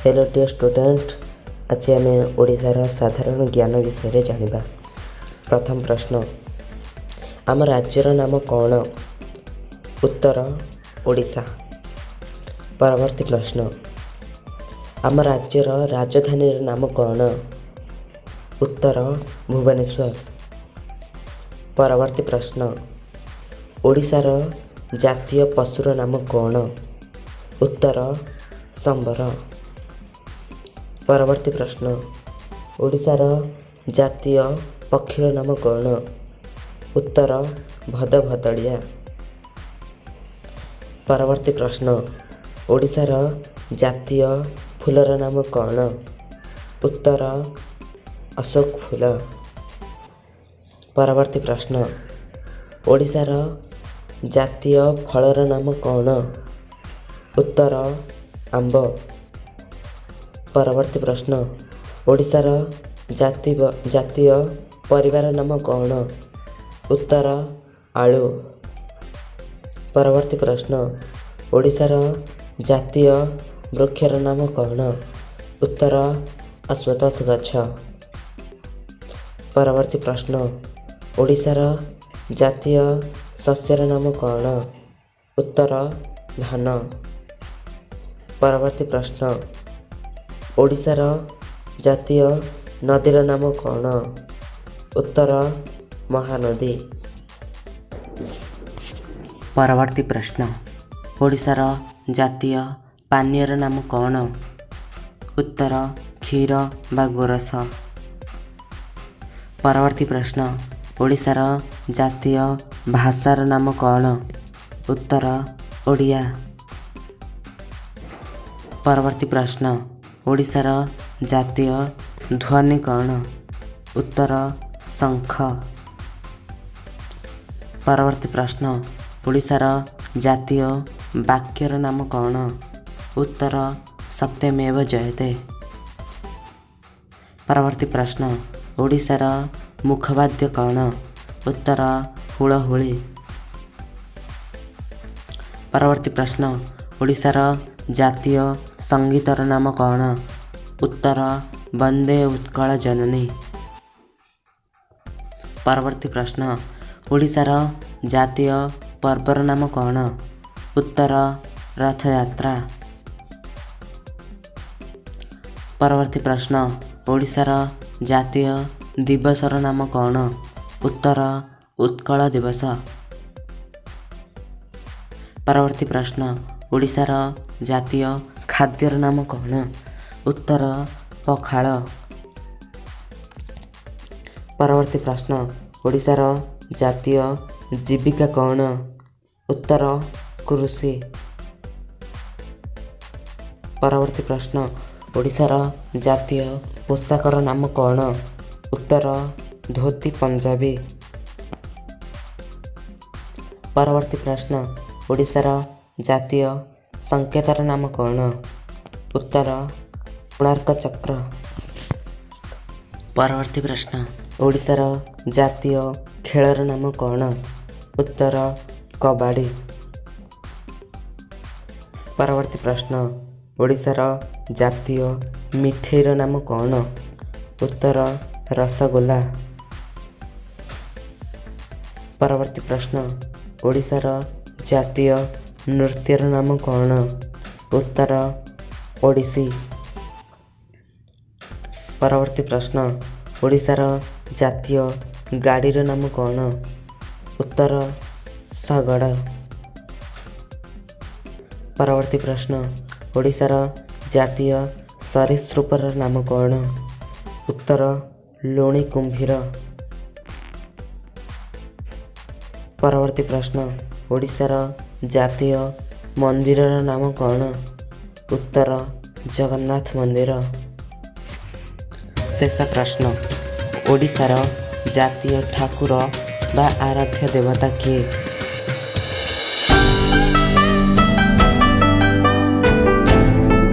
Hello dear student, आज आम ओडिशार साधारण ज्ञान विषय जानिबा। प्रथम प्रश्न, आम राज्यर नाम कौन? उत्तर ओडिशा। परवर्ती प्रश्न, आम राज्यर राजधानी नाम कौन? उत्तर भुवनेश्वर। परवर्ती प्रश्न, ओडिशार जातीय पशुर नाम कौन? उत्तर संबर। परवर्ती प्रश्न, ओडिशार जातीय पक्षीर नाम कौन? उत्तर भदभदड़िया। परवर्ती प्रश्न, ओडिशार जातीय फूलर नाम कौन? उत्तर अशोक फूल। परवर्ती प्रश्न, ओडिशार जातीय फलर नाम कौन? उत्तर आंब। परवर्ती प्रश्न, ओडिशार जातीय परिवार नाम कौन? उत्तर आलू। परवर्ती प्रश्न, ओडिशार जातीय वृक्षर नाम कौन? उत्तर अश्वत्थ गछ। परवर्ती प्रश्न, ओडिशार जातीय शस्यर नाम कौन? उत्तर धान। परवर्ती प्रश्न, ओडिशार जातीय नदीर नाम कौन? उत्तर महानदी। परवर्ती प्रश्न, ओडिशार जातीय पानीयर नाम कौन? उत्तर क्षीर बा गोरस। परवर्ती प्रश्न, ओडिशार जातीय भाषार नाम कौन? उत्तर ओडिया। परवर्ती प्रश्न, ओडिशार जातीय ध्वनि कौन? उत्तर शंख। परवर्ती प्रश्न, ओडिशार जातीय वाक्यर नाम कौन? उत्तर सत्यमेव जयते। परवर्ती प्रश्न, ओडिशार मुखवाद्य कौन? उत्तर हुलहुली। परवर्ती प्रश्न, ओडिशार जातीय संगीतर नाम कौन? उत्तर वंदे उत्कल जननी। परवर्ती प्रश्न, ओडिशार जातीय पर्वर नाम कौन? उत्तर रथयात्रा। परवर्ती प्रश्न, ओडिशार जातीय दिवसर नाम कौन? उत्तर उत्कल दिवस। परवर्ती प्रश्न, ओडिशार जातीय खाद्यर नाम कौन? उत्तर पखाल। परवर्ती प्रश्न, ओडिशार जातीय जीविका कौन? उत्तर कृषि। परवर्ती प्रश्न, ओडिशार जातीय पोशाकर नाम कौन? उत्तर धोती पंजाबी। परवर्ती प्रश्न, ओडिशार जातीय संकेतर नाम कौन? उत्तर कोणार्क चक्र। परवर्ती प्रश्न, ओडिशार जातीय खेलर नाम कौन? उत्तर कबाड़ी। परवर्ती प्रश्न, ओडिशार जातीय मिठेईर नाम कौन? उत्तर रसगोला। परवर्ती प्रश्न, ओडिशार जातीय नृत्यर नाम कौन? उत्तर ओडिसी। परवर्ती प्रश्न, ओडिशार जातीय गाड़ीर नाम कौन? उत्तर शगड़। परवर्ती प्रश्न, ओडिशार जातीय सरीसृपर नाम कौन? उत्तर लुणी कुंभीर। परवर्ती प्रश्न, ओडिशार जातीय मंदिरर नाम कौन? उत्तर जगन्नाथ मंदिर। शेष प्रश्न, ओडिशार जातीय ठाकुर बा आराध्य देवता किए?